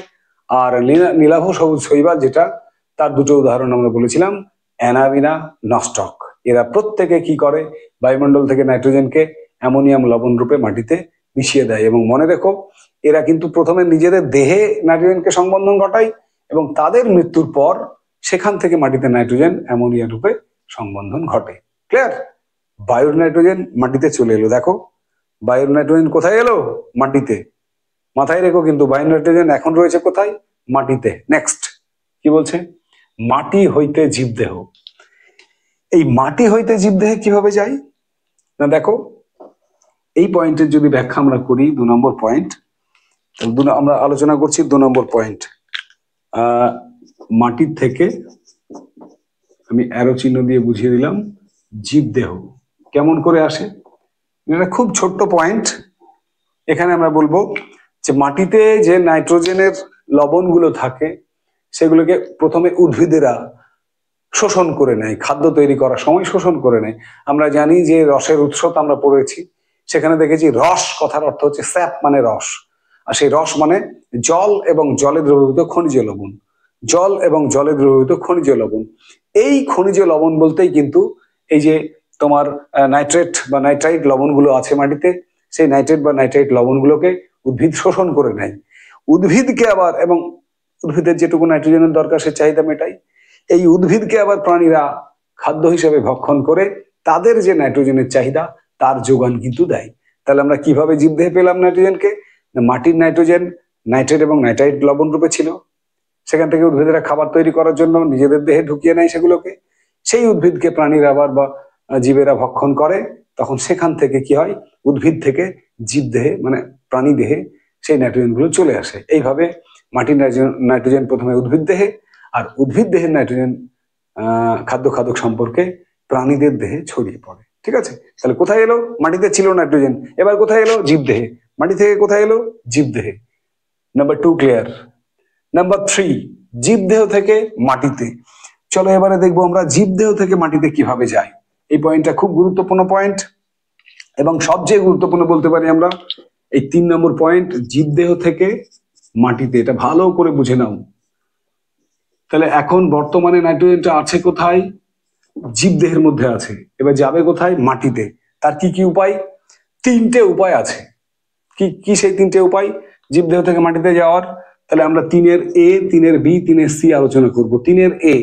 A: আর নীলাভ সবুজ শৈবাল, যেটা তার দুটো উদাহরণ আমরা বলেছিলাম, অ্যানাবিনা, নস্টক। এরা প্রত্যেকে কি করে, বায়ুমণ্ডল থেকে নাইট্রোজেনকে অ্যামোনিয়াম লবণ রূপে মাটিতে মিশিয়ে দেয়। এবং মনে রেখো, এরা কিন্তু প্রথমে নিজেদের দেহে নাইট্রোজেনকে সংবন্ধন ঘটায়, এবং তাদের মৃত্যুর পর সেখান থেকে মাটিতে নাইট্রোজেন অ্যামোনিয়া রূপে সংবন্ধন ঘটে। ক্লিয়ার? বায়ুর নাইট্রোজেন মাটিতে চলে এলো। দেখো, বায়ুর নাইট্রোজেন কোথায় এলো? মাটিতে। মাথায় রেখো কিন্তু, বায়ুর নাইট্রোজেন এখন রয়েছে কোথায়? মাটিতে। নেক্সট কি বলছে? মাটি হইতে জীবদেহ। এই মাটি হইতে জীবদেহে কিভাবে যায় না, দেখো এই পয়েন্টের যদি ব্যাখ্যা আমরা করি, 2 নম্বর পয়েন্ট আমরা আলোচনা করছি। 2 নম্বর পয়েন্ট, মাটির থেকে আমি অ্যারো চিহ্ন দিয়ে বুঝিয়ে দিলাম জীবদেহ কেমন করে আসে। এটা খুব ছোট্ট পয়েন্ট। এখানে আমরা বলবো যে মাটিতে যে নাইট্রোজেনের লবণগুলো থাকে, সেগুলোকে প্রথমে উদ্ভিদেরা শোষণ করে নেয়, খাদ্য তৈরি করার সময় শোষণ করে নেয়। আমরা জানি যে রসের উৎস আমরা পড়েছি, সেখানে দেখেছি রস কথার অর্থ হচ্ছে স্যাপ মানে রস, আর সেই রস মানে জল এবং জলে দ্রবীভূত খনিজ লবণ। জল এবং জলে দ্রবীভূত খনিজ লবণ, এই খনিজ লবণ বলতেই কিন্তু এই যে তোমার নাইট্রেট বা নাইট্রাইট লবণগুলো আছে মাটিতে, সেই নাইট্রেট বা নাইট্রাইট লবণগুলোকে উদ্ভিদ শোষণ করে নেয়। উদ্ভিদকে আবার, এবং উদ্ভিদের যেটুকু নাইট্রোজেনের দরকার সে চাহিদা মেটায়। এই উদ্ভিদকে আবার প্রাণীরা খাদ্য হিসেবে ভক্ষণ করে তাদের যে নাইট্রোজেনের চাহিদা তার যোগান কিন্তু দেয়। তাহলে আমরা কিভাবে জীবদেহে পেলাম নাইট্রোজেনকে? মাটির নাইট্রোজেন নাইট্রেট এবং নাইট্রাইট লবণ রূপে ছিল, সেখান থেকে উদ্ভিদেরা খাবার তৈরি করার জন্য নিজেদের দেহে ঢুকিয়ে নেয় সেগুলোকে। সেই উদ্ভিদকে প্রাণীরা আবার বা জীবেরা ভক্ষণ করে, তখন সেখান থেকে কি হয়, উদ্ভিদ থেকে জীবদেহে মানে প্রাণী দেহে সেই নাইট্রোজেন গুলো চলে আসে। এইভাবে মাটির নাইট্রোজেন প্রথমে উদ্ভিদ দেহে, আর উদ্ভিদ দেহের নাইট্রোজেন খাদ্য খাদক সম্পর্কে প্রাণীদের দেহে ছড়িয়ে পড়ে। ঠিক আছে, তাহলে কোথায় এলো? মাটিতে ছিল নাইট্রোজেন, এবার কোথায় এলো? জীবদেহে। মাটি থেকে কোথায় এলো? জীবদেহে। Number 2 clear. নাম্বার 3, জীবদেহ থেকে মাটিতে। চলো এবারে দেখবো আমরা জীবদেহ থেকে মাটিতে কিভাবে যায়। এই পয়েন্টটা খুব গুরুত্বপূর্ণ পয়েন্ট, এবং সবচেয়ে গুরুত্বপূর্ণ বলতে পারি আমরা এই 3 নম্বর পয়েন্ট, জীবদেহ থেকে মাটিতে। এটা ভালো করে বুঝে নাও। তাহলে এখন বর্তমানে নাইট্রোজেনটা আছে কোথায়? জীবদেহের মধ্যে আছে। এবার যাবে কোথায়? মাটিতে। তার কি কি উপায়? 3টে উপায় আছে। কি কি সেই 3টে উপায় জীবদেহ থেকে মাটিতে যাওয়ার? তাহলে আমরা 3-এর A, 3-এর B, 3-এর C আলোচনা করব। 3-এর A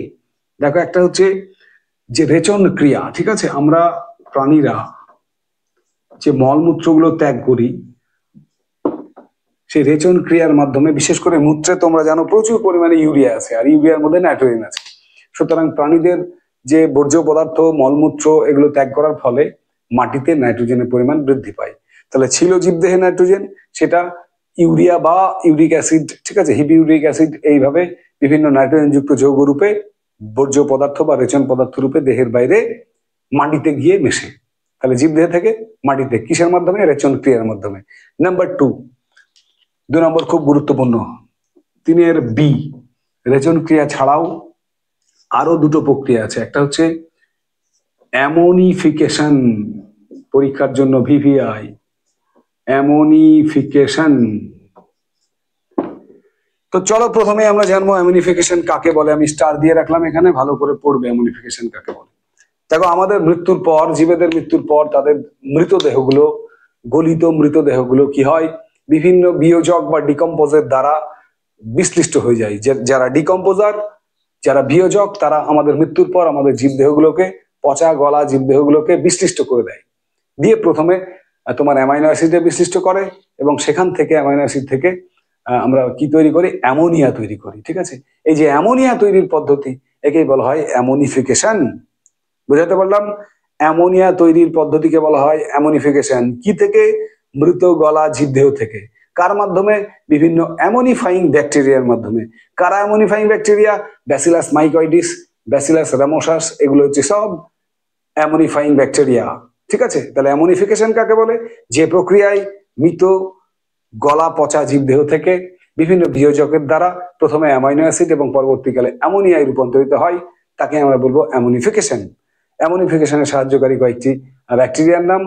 A: দেখো, একটা হচ্ছে যে রেচন ক্রিয়া। ঠিক আছে, আমরা প্রাণীরা যে মলমূত্রগুলো ত্যাগ করি, সেই রেচন ক্রিয়ার মাধ্যমে, বিশেষ করে মূত্রে তোমরা জানো প্রচুর পরিমাণে ইউরিয়া আছে, আর ইউরিয়ার মধ্যে নাইট্রোজেন আছে। সুতরাং প্রাণীদের যে বর্জ্য পদার্থ মলমূত্র এগুলো ত্যাগ করার ফলে মাটিতে নাইট্রোজেনের পরিমাণ বৃদ্ধি পায়। তাহলে ছিল জীবদেহে নাইট্রোজেন, সেটা ইউরিয়া বা ইউরিক অ্যাসিড, ঠিক আছে, হিবিউরিক অ্যাসিড, এইভাবে বিভিন্ন নাইট্রোজেন যুক্ত যৌগ রূপে বর্জ্য পদার্থ বা রেচন পদার্থ রূপে দেহের বাইরে মাটিতে গিয়ে মেশে। তাহলে জীবদেহ থেকে মাটিতে কিসের মাধ্যমে? রেচন ক্রিয়ার মাধ্যমে। নাম্বার 2, 2 নম্বর খুব গুরুত্বপূর্ণ, 3 বি, রেচন ক্রিয়া ছাড়াও আরো দুটো প্রক্রিয়া আছে। একটা হচ্ছে অ্যামোনিফিকেশন, পরীক্ষার জন্য ভিভিআই, অ্যামোনিফিকেশন। তো চলো প্রথমে আমরা জানবো অ্যামোনিফিকেশন কাকে বলে। আমি স্টার দিয়ে রাখলাম এখানে, ভালো করে পড়বে অ্যামোনিফিকেশন কাকে বলে। দেখো, আমাদের মৃত্যুর পর, জীবেদের মৃত্যুর পর তাদের মৃতদেহগুলো, গলিত মৃতদেহগুলো কি হয়, বিভিন্ন বিয়োজক বা ডিকম্পোজের দ্বারা বিশ্লিষ্ট হয়ে যায়। যারা ডিকম্পোজার, যারা বিয়োজক, তারা আমাদের মৃত্যুর পর আমাদের জীবদেহগুলোকে, পচা গলা জীবদেহগুলোকে বিশ্লিষ্ট করে দেয়। দিয়ে প্রথমে তোমার অ্যামাইনো অ্যাসিডে বিশ্লিষ্ট করে, এবং সেখান থেকে অ্যামাইনো অ্যাসিড থেকে আমরা কি তৈরি করি? অ্যামোনিয়া তৈরি করি। ঠিক আছে, এই যে অ্যামোনিয়া তৈরির পদ্ধতি, একেই বলা হয় অ্যামোনিফিকেশন। বুঝাতে পারলাম? অ্যামোনিয়া তৈরির পদ্ধতিকে বলা হয় অ্যামোনিফিকেশন। কি থেকে? মৃত গলা জীবদেহ থেকে। কার মাধ্যমে? বিভিন্ন অ্যামোনিফাইং ব্যাকটেরিয়ার মাধ্যমে। কারা ammonifying bacteria? Bacillus mycoides, bacillus রামোসাস, এগুলো হচ্ছে সব অ্যামোনিফাইং ব্যাকটেরিয়া। ঠিক আছে, তাহলে অ্যামোনিফিকেশন কাকে বলে? যে প্রক্রিয়ায় মৃত গলা পচা জীবদেহ থেকে বিভিন্ন বিয়োজকের দ্বারা প্রথমে অ্যামাইনো অ্যাসিড এবং পরবর্তীকালে অ্যামোনিয়ায় রূপান্তরিত হয়, তাকে আমরা বলবো অ্যামোনিফিকেশন। অ্যামোনিফিকেশনের সাহায্যকারী কয়েকটি ব্যাকটেরিয়ার নাম: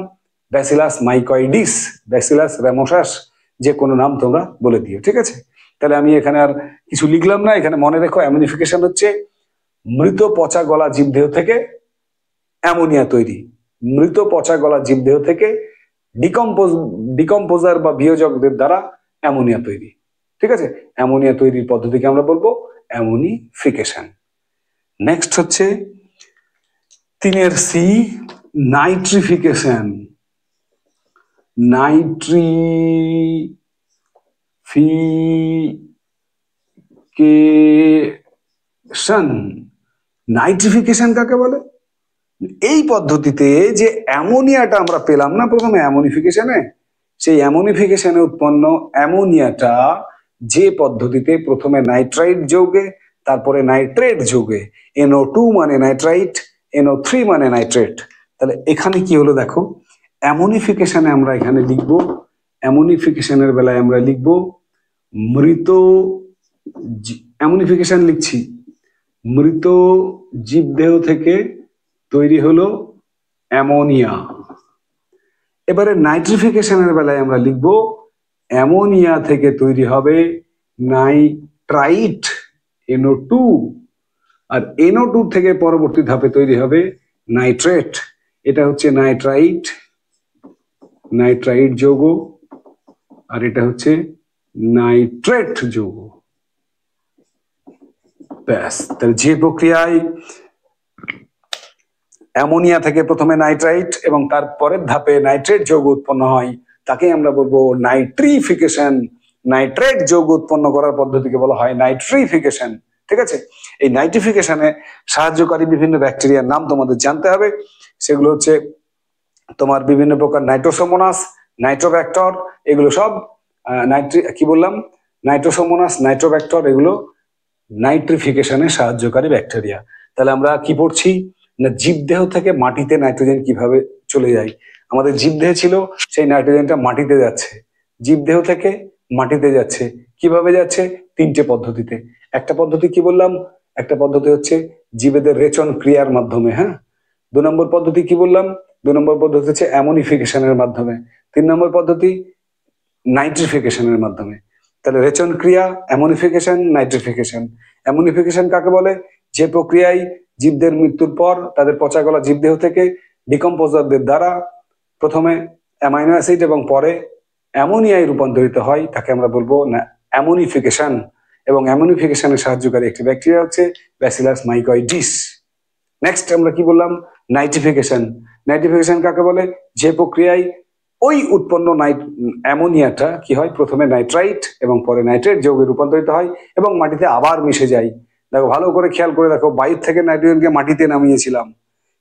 A: ব্যাসিলাস মাইকয়েডিস, ব্যাসিলাস রামোসাস, যে কোনো নাম তোমরা বলে দিও। ঠিক আছে, তাহলে আমি এখানে আর কিছু লিখলাম না। এখানে মনে রেখো, অ্যামোনিফিকেশন হচ্ছে মৃত পচা গলা জীবদেহ থেকে অ্যামোনিয়া তৈরি। মৃত পচা গলা জীবদেহ থেকে ডিকম্পোজার বা বিয়োজকদের দ্বারা অ্যামোনিয়া তৈরি। ঠিক আছে, অ্যামোনিয়া তৈরির পদ্ধতিকে আমরা বলবো অ্যামোনিফিকেশন। নেক্সট হচ্ছে 3 সি, নাইট্রিফিকেশন। নাইট্রিফিকেশন কাকে বলে? এই পদ্ধতিতে যে অ্যামোনিয়াটা আমরা পেলাম না প্রথমে অ্যামোনিফিকেশনে, সেই অ্যামোনিফিকেশনে উৎপন্ন অ্যামোনিয়াটা যে পদ্ধতিতে প্রথমে নাইট্রাইট যৌগে, তারপরে নাইট্রেট যৌগে, NO2 মানে নাইট্রাইট, NO3 মানে নাইট্রেট। তাহলে এখানে কি হলো দেখো, অ্যামোনিফিকেশনে আমরা এখানে লিখব, অ্যামোনিফিকেশনের বেলায় আমরা লিখব মৃত, অ্যামোনিফিকেশন লিখছি মৃত জীবদেহ থেকে তৈরি হলো অ্যামোনিয়া। এবারে নাইট্রিফিকেশনের বেলায় আমরা লিখব অ্যামোনিয়া থেকে তৈরি হবে নাইট্রাইট, NO2, আর NO2 থেকে পরবর্তী ধাপে তৈরি হবে নাইট্রেট। এটা হচ্ছে নাইট্রাইট, নাইট্রাইট যৌগ, আর এটা হচ্ছে নাইট্রেট যৌগ। ব্যাস, তাহলে যে প্রক্রিয়ায় অ্যামোনিয়া থেকে প্রথমে নাইট্রাইট এবং তার পরের ধাপে নাইট্রেট যৌগ উৎপন্ন হয়, তাকে আমরা বলবো নাইট্রিফিকেশন। নাইট্রেট যৌগ উৎপন্ন করার পদ্ধতিকে বলা হয় নাইট্রিফিকেশন। ঠিক আছে, এই নাইট্রিফিকেশনে সাহায্যকারী বিভিন্ন ব্যাকটেরিয়ার নাম তোমাদের জানতে হবে। সেগুলো হচ্ছে তোমার বিভিন্ন প্রকার নাইট্রোসোমোনাস, নাইট্রোব্যাক্টর, এগুলো সব নাইট্রোসোমোনাস, নাইট্রোব্যাক্টর, এগুলো নাইট্রিফিকেশনে সাহায্যকারী ব্যাকটেরিয়া। তাহলে আমরা কি পড়ছি না, জীবদেহ থেকে মাটিতে নাইট্রোজেন কিভাবে চলে যায়। আমাদের জীবদেহে ছিল, সেই নাইট্রোজেনটা মাটিতে যাচ্ছে, জীবদেহ থেকে মাটিতে যাচ্ছে। কিভাবে যাচ্ছে? 3টে পদ্ধতিতে। একটা পদ্ধতি কি বললাম? একটা পদ্ধতি হচ্ছে জীবেদের রেচন ক্রিয়ার মাধ্যমে। হ্যাঁ, 2 নম্বর পদ্ধতি কি বললাম? 2 নম্বর পদ্ধতি হচ্ছে অ্যামোনিফিকেশনের মাধ্যমে। 3 নম্বর পদ্ধতি নাইট্রিফিকেশনের মাধ্যমে। তাহলে রেচন ক্রিয়া, অ্যামোনিফিকেশন, নাইট্রিফিকেশন। অ্যামোনিফিকেশন কাকে বলে? যে প্রক্রিয়ায় জীবদের মৃত্যুর পর তাদের পচা গলা জীবদেহ থেকে ডিকম্পোজারদের দ্বারা প্রথমে অ্যামাইনো অ্যাসিড এবং পরে অ্যামোনিয়ায় রূপান্তরিত হয়, তাকে আমরা বলবো না অ্যামোনিফিকেশন। এবং অ্যামোনিফিকেশনের সাহায্যকারী একটি ব্যাকটেরিয়া হচ্ছে ব্যাসিলাস মাইকয়েডিস। নেক্সট আমরা কি বললাম? নাইট্রিফিকেশন। নাইট্রিফিকেশন কাকে বলে? যে প্রক্রিয়ায় ওই উৎপন্ন অ্যামোনিয়াটা কি হয়, প্রথমে নাইট্রাইট এবং পরে নাইট্রেট যৌগে রূপান্তরিত হয় এবং মাটিতে আবার মিশে যায়। দেখো ভালো করে খেয়াল করে দেখো, বায়ু থেকে নাইট্রোজেনকে মাটিতে নামিয়েছিলাম,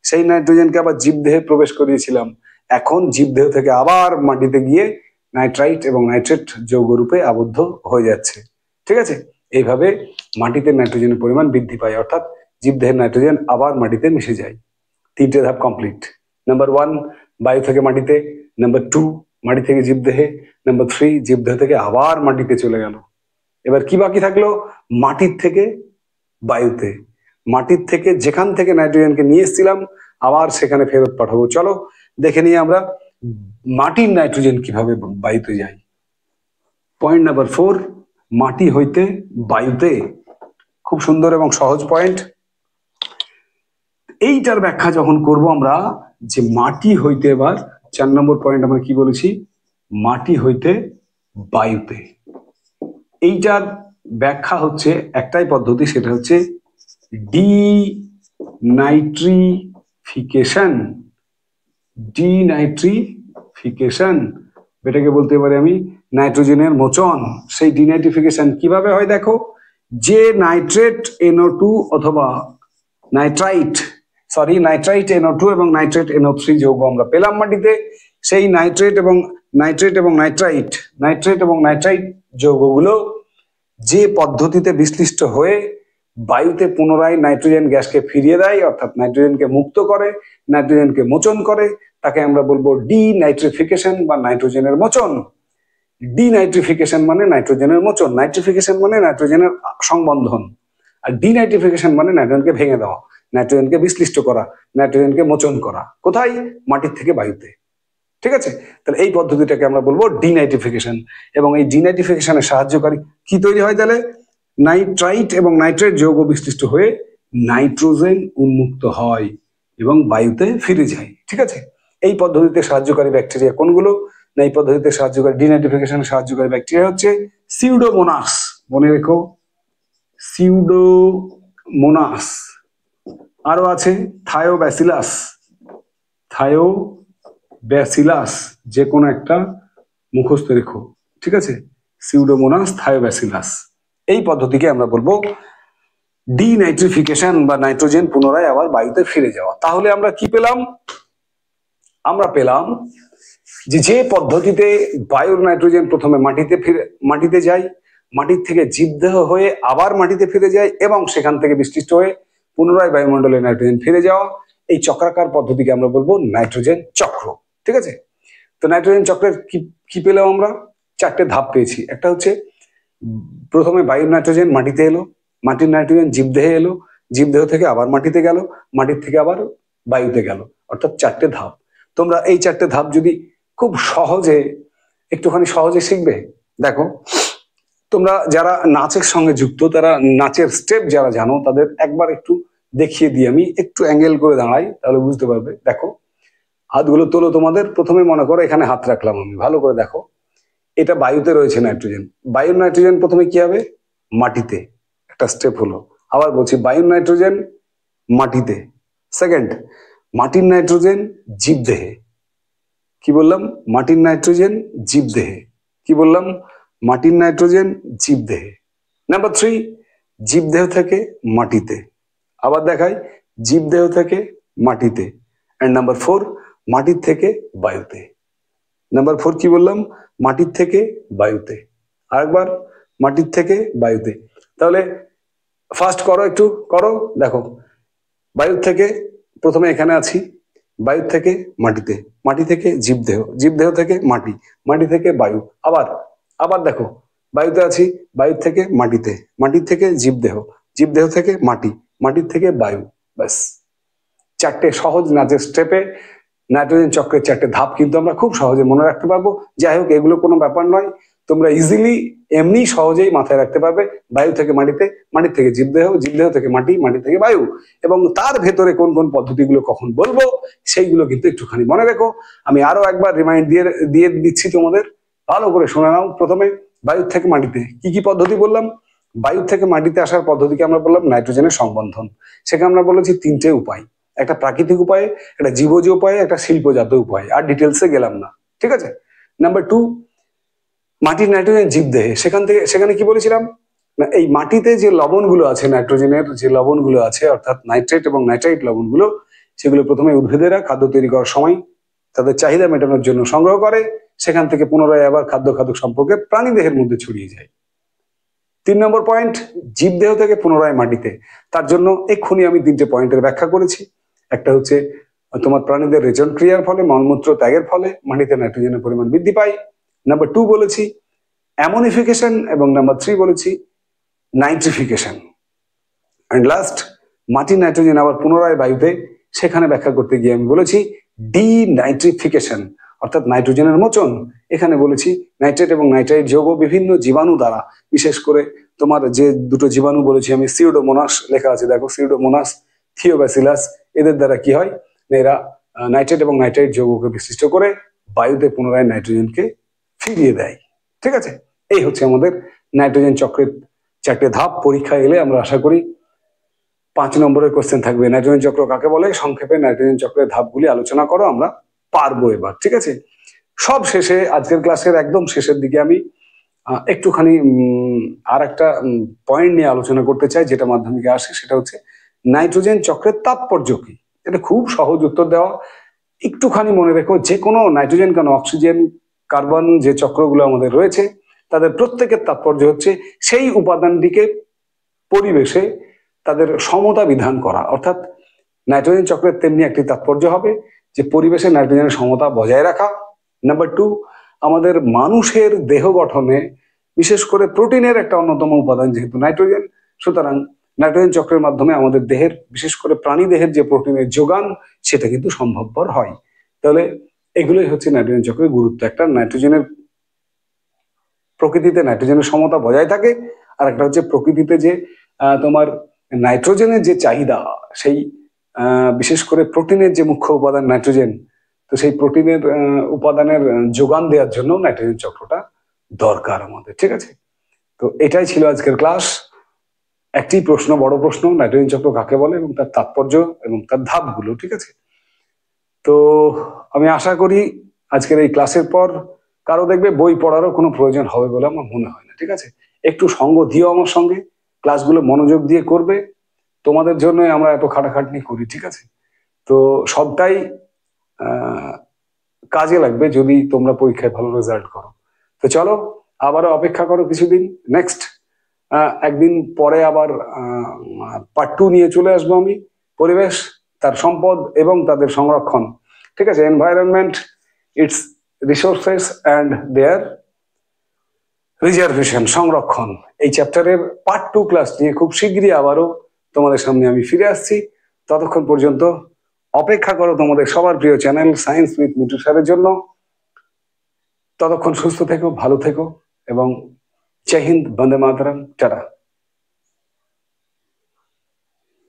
A: সেই নাইট্রোজেনকে আবার জীবদেহে প্রবেশ করিয়েছিলাম, এখন জীবদেহ থেকে আবার মাটিতে গিয়ে নাইট্রাইট এবং নাইট্রেট যৌগ রূপে আবদ্ধ হয়ে যাচ্ছে। ঠিক আছে, এইভাবে মাটিতে নাইট্রোজেনের পরিমাণ বৃদ্ধি পায়, অর্থাৎ জীবদেহের নাইট্রোজেন আবার মাটিতে মিশে যায়। তিনটে ধাপ কমপ্লিট। নাম্বার 1 বায়ু থেকে মাটিতে, নাম্বার 2 মাটি থেকে জীবদেহে, নাম্বার 3 জীবদেহ থেকে আবার মাটিতে চলে গেল। এবার কি বাকি থাকলো, মাটির থেকে বায়ুতে। মাটির থেকে যেখান থেকে নাইট্রোজেনকে নিয়ে এসেছিলাম আবার সেখানে ফেরত পাঠাবো। চলো দেখে নিই আমরা মাটির নাইট্রোজেন কিভাবে বায়ুতে যায়। পয়েন্ট নাম্বার 4, মাটি হইতে বায়ুতে। খুব সুন্দর এবং সহজ পয়েন্ট। এইটার ব্যাখ্যা যখন করব আমরা, যে মাটি হইতে, এবার 4 নম্বর পয়েন্ট আমরা কি বলেছি, মাটি হইতে বায়ুতে। এইটার ব্যাখ্যা হচ্ছে একটাই পদ্ধতি, সেটা হচ্ছে ডিনাইট্রিফিকেশন। ডিনাইট্রিফিকেশন, এটাকে বলতে পারি আমি নাইট্রোজেনের মোচন। সেই ডিনাইট্রিফিকেশন কিভাবে হয় দেখো, যে নাইট্রেট NO2 অথবা নাইট্রাইট NO2 এবং নাইট্রেট NO3 যৌগ আমরা পেলাম মাটিতে, সেই নাইট্রেট এবং নাইট্রাইট যৌগগুলো যে পদ্ধতিতে বিশ্লিষ্ট হয়ে বায়ুতে পুনরায় নাইট্রোজেন গ্যাসকে ফিরিয়ে দেয়, অর্থাৎ নাইট্রোজেনকে মুক্ত করে, নাইট্রোজেনকে মোচন করে, তাকে আমরা বলবো ডিনাইট্রিফিকেশন বা নাইট্রোজেনের মোচন। ডিনাইট্রিফিকেশন মানে নাইট্রোজেনের মোচন, নাইট্রিফিকেশন মানে নাইট্রোজেনের সংবন্ধন, আর ডিনাইট্রিফিকেশন মানে নাইট্রোজেনকে ভেঙে দেওয়া, নাইট্রোজেনকে বিশ্লিষ্ট করা, নাইট্রোজেনকে মোচন করা। কোথায়? মাটির থেকে বায়ুতে। ঠিক আছে, তাহলে এই পদ্ধতিটাকে আমরা বলবো ডিনাইট্রিফিকেশন। এবং এই ডিনাইট্রিফিকেশনের সাহায্যকারী কি তৈরি হয়, তাহলে নাইট্রাইট এবং নাইট্রেট যৌগ বিশ্লিষ্ট হয়ে নাইট্রোজেন উন্মুক্ত হয় এবং বায়ুতে ফিরে যায়। ঠিক আছে, এই পদ্ধতিতে সাহায্যকারী ব্যাকটেরিয়া কোনগুলো না, এই পদ্ধতিতে সাহায্যকারী ডিনাইট্রিফিকেশনের সাহায্যকারী ব্যাকটেরিয়া হচ্ছে সিউডোমোনাস। মনে রেখো, সিউডোমোনাস। আরো আছে থায়োব্যাসিলাস, যে কোনো একটা মুখস্থ রেখো। ঠিক আছে, সিউডোমোনাস, থায়োব্যাসিলাস। এই পদ্ধতিকে আমরা বলবো ডিনাইট্রিফিকেশন বা নাইট্রোজেন পুনরায় আবার বায়ুতে ফিরে যাওয়া। তাহলে আমরা কি পেলাম? আমরা পেলাম যে পদ্ধতিতে বায়ুর নাইট্রোজেন প্রথমে মাটিতে যায়, মাটির থেকে জীবদেহ হয়ে আবার মাটিতে ফিরে যায় এবং সেখান থেকে বিশ্লিষ্ট হয়ে পুনরায় বায়ুমণ্ডলে নাইট্রোজেন ফিরে যাওয়া, এই চক্রাকার পদ্ধতিকে আমরা বলবো নাইট্রোজেন চক্র। ঠিক আছে, তো নাইট্রোজেন চক্রের কি পেলাম আমরা? 4টে ধাপ পেয়েছি। একটা হচ্ছে প্রথমে বায়ুর নাইট্রোজেন মাটিতে এলো, মাটির নাইট্রোজেন জীবদেহে এলো, জীবদেহ থেকে আবার মাটিতে গেল, মাটির থেকে আবার বায়ুতে গেল, অর্থাৎ 4টে ধাপ। তোমরা এই 4টে ধাপ যদি খুব একটুখানি সহজে শিখবে, দেখো তোমরা যারা নাচের সঙ্গে যুক্ত, তারা নাচের স্টেপ যারা জানো, তাদের একবার একটু দেখিয়ে দিই। আমি একটু অ্যাঙ্গেল করে দাঁড়াই, তাহলে বুঝতে পারবে। দেখো হাতগুলো তোলো তোমাদের। প্রথমে মনে করো এখানে হাত রাখলাম আমি, ভালো করে দেখো, এটা বায়ুতে রয়েছে নাইট্রোজেন। বায়ুর নাইট্রোজেন প্রথমে কি হবে? মাটিতে, একটা স্টেপ হলো। আবার বলছি, বায়ুর নাইট্রোজেন মাটিতে। সেকেন্ড, মাটির নাইট্রোজেন জীবদেহে। কি বললাম? মাটির নাইট্রোজেন জীবদেহে। কি বললাম? মাটির নাইট্রোজেন জীবদেহে। নাম্বার 3, জীবদেহ থেকে মাটিতে। আবার দেখাই, জীবদেহ থেকে মাটিতে। এন্ড নাম্বার 4, মাটির থেকে বায়ুতে। নাম্বার 4 কি বললাম? মাটির থেকে বায়ুতে। আরেকবার, মাটির থেকে বায়ুতে। তাহলে ফার্স্ট করো, একটু করো, দেখো বায়ুর থেকে প্রথমে এখানে আছি, বায়ুর থেকে মাটিতে, মাটি থেকে জীবদেহ, জীবদেহ থেকে মাটি, মাটি থেকে বায়ু। আবার দেখো বায়ুতে আছি, বায়ুর থেকে মাটিতে, মাটির থেকে জীবদেহ, জীবদেহ থেকে মাটি, মাটির থেকে বায়ু। ব্যাস, 4টে সহজ নাচের স্টেপে নাইট্রোজেন চক্রের 4টে ধাপ কিন্তু আমরা খুব সহজে মনে রাখতে পারবো। যাই হোক, এগুলো কোনো ব্যাপার নয়, তোমরা ইজিলি এমনি সহজেই মাথায় রাখতে পারবে। বায়ু থেকে মাটিতে, মাটির থেকে জীবদেহ, জীবদেহ থেকে মাটি, মাটি থেকে বায়ু, এবং তার ভেতরে কোন কোন পদ্ধতিগুলো কখন বলবো সেইগুলো কিন্তু একটুখানি মনে রেখো। আমি আরো একবার রিমাইন্ড দিয়ে দিচ্ছি তোমাদের, ভালো করে শুনে নাও। প্রথমে বায়ুর থেকে মাটিতে কি কি পদ্ধতি বললাম? বায়ুর থেকে মাটিতে আসার পদ্ধতিকে আমরা বললাম নাইট্রোজেনের সংবন্ধন। সেখানে আমরা বলেছি 3টে উপায়, একটা প্রাকৃতিক উপায়ে, একটা জীবজ উপায়ে, একটা শিল্পজাত উপায়। আর ডিটেলসে গেলাম না। ঠিক আছে। নাম্বার 2, মাটির নাইট্রোজেন জীবদেহে, সেখানে কি বলেছিলাম না, এই মাটিতে যে লবণগুলো আছে, নাইট্রোজেনের যে লবণগুলো আছে অর্থাৎ নাইট্রেট এবং নাইট্রাইট লবণগুলো, সেগুলো প্রথমে উদ্ভিদেরা খাদ্য তৈরি করার সময় তাদের চাহিদা মেটানোর জন্য সংগ্রহ করে, সেখান থেকে পুনরায় আবার খাদ্য খাদক সম্পর্কে প্রাণীদেহের মধ্যে ছড়িয়ে যায়। 3 নম্বর পয়েন্ট, জীবদেহ থেকে পুনরায় মাটিতে। তার জন্য এক্ষুনি আমি 3টে পয়েন্টের ব্যাখ্যা করেছি। একটা হচ্ছে তোমার প্রাণীদের রেচন ক্রিয়ার ফলে, মলমূত্র ত্যাগের ফলে মাটিতে নাইট্রোজেনের পরিমাণ বৃদ্ধি পায়। নাম্বার 2 বলেছি অ্যামোনিফিকেশন, এবং নাম্বার 3 বলেছি নাইট্রিফিকেশন। অ্যান্ড লাস্ট, মাটির নাইট্রোজেন আবার পুনরায় বায়ুতে, সেখানে ব্যাখ্যা করতে গিয়ে আমি বলেছি ডিনাইট্রিফিকেশন, অর্থাৎ নাইট্রোজেনের মোচন। এখানে বলেছি নাইট্রেট এবং নাইট্রাইট যৌগ বিভিন্ন জীবাণু দ্বারা, বিশেষ করে তোমার যে দুটো জীবাণু বলেছি আমি, সিউডোমোনাস লেখা আছে দেখো, সিউডোমোনাস, থিওব্যাসিলাস, এদের দ্বারা কি হয়, এরা নাইট্রেট এবং নাইট্রাইট যৌগকে বিশিষ্ট করে বায়ুতে পুনরায় নাইট্রোজেনকে ফিরিয়ে দেয়। ঠিক আছে, এই হচ্ছে আমাদের নাইট্রোজেন চক্রের 4টে ধাপ। পরীক্ষা এলে আমরা আশা করি 5 নম্বরের কোশ্চেন থাকবে, নাইট্রোজেন চক্র কাকে বলে, সংক্ষেপে নাইট্রোজেন চক্রের ধাপগুলি আলোচনা করো, আমরা পারবো এবার। ঠিক আছে, সব শেষে, আজকের ক্লাসের একদম শেষের দিকে আমি একটুখানি আর একটা পয়েন্ট নিয়ে আলোচনা করতে চাই, যেটা মাধ্যমিকে আসে, সেটা হচ্ছে নাইট্রোজেন চক্রের তাৎপর্য কি। এটা খুব সহজ উত্তর দেওয়া, একটুখানি মনে রেখো, যে কোনো নাইট্রোজেন কেন অক্সিজেন কার্বন যে চক্রগুলো আমাদের রয়েছে, তাদের প্রত্যেকের তাৎপর্য হচ্ছে সেই উপাদানটিকে পরিবেশে তাদের সমতা বিধান করা। অর্থাৎ নাইট্রোজেন চক্রের তেমনি একটি তাৎপর্য হবে যে পরিবেশে নাইট্রোজেনের সমতা বজায় রাখা। নাম্বার 2, আমাদের মানুষের দেহ গঠনে বিশেষ করে প্রোটিনের একটা অন্যতম উপাদান যেহেতু নাইট্রোজেন, সুতরাং নাইট্রোজেন চক্রের মাধ্যমে আমাদের দেহের, বিশেষ করে প্রাণী দেহের যে প্রোটিনের যোগান, সেটা কিন্তু সম্ভবপর হয়। তাহলে এগুলোই হচ্ছে নাইট্রোজেন চক্রের গুরুত্ব। একটা নাইট্রোজেনের, প্রকৃতিতে নাইট্রোজেনের সমতা বজায় থাকে, আর একটা হচ্ছে প্রকৃতিতে যে তোমার নাইট্রোজেনের যে চাহিদা, সেই বিশেষ করে প্রোটিনের যে মুখ্য উপাদান নাইট্রোজেন, তো সেই প্রোটিনের উপাদানের যোগান দেওয়ার জন্য নাইট্রোজেন চক্রটা দরকার আমাদের। ঠিক আছে, তো এটাই ছিল আজকের ক্লাস। একটি প্রশ্ন, বড় প্রশ্ন, নাইট্রোজেন চক্র কাকে বলে এবং তার তাৎপর্য এবং তার ধাপগুলো। ঠিক আছে, তো আমি আশা করি আজকের এই ক্লাসের পর কারো দেখবে বই পড়ারও কোনো প্রয়োজন হবে বলে আমার মনে হয় না। ঠিক আছে, একটু সঙ্গ দিও আমার সঙ্গে, ক্লাসগুলো মনোযোগ দিয়ে করবে, তোমাদের জন্য আমরা এত খাটাখাটনি করি। ঠিক আছে, তো সবটাই কাজে লাগবে যদি তোমরা পরীক্ষায় ভালো রেজাল্ট করো। তো চলো, আবারও অপেক্ষা করো কিছুদিন, নেক্সট একদিন পরে আবার পার্ট 2 নিয়ে চলে আসবো আমি, পরিবেশ, তার সম্পদ এবং তাদের সংরক্ষণ। ঠিক আছে, environment, its resources and their reservation, সংরক্ষণ, এই চ্যাপ্টারের পার্ট 2 ক্লাস নিয়ে খুব শীঘ্রই আবারও তোমাদের সামনে আমি ফিরে আসছি। ততক্ষণ পর্যন্ত অপেক্ষা করো তোমাদের সবার প্রিয় চ্যানেল সায়েন্স উইথ মিঠু স্যারের জন্য। ততক্ষণ সুস্থ থেকো, ভালো থেকো, এবং জয় হিন্দ, বন্দে মাতরম, টাটা।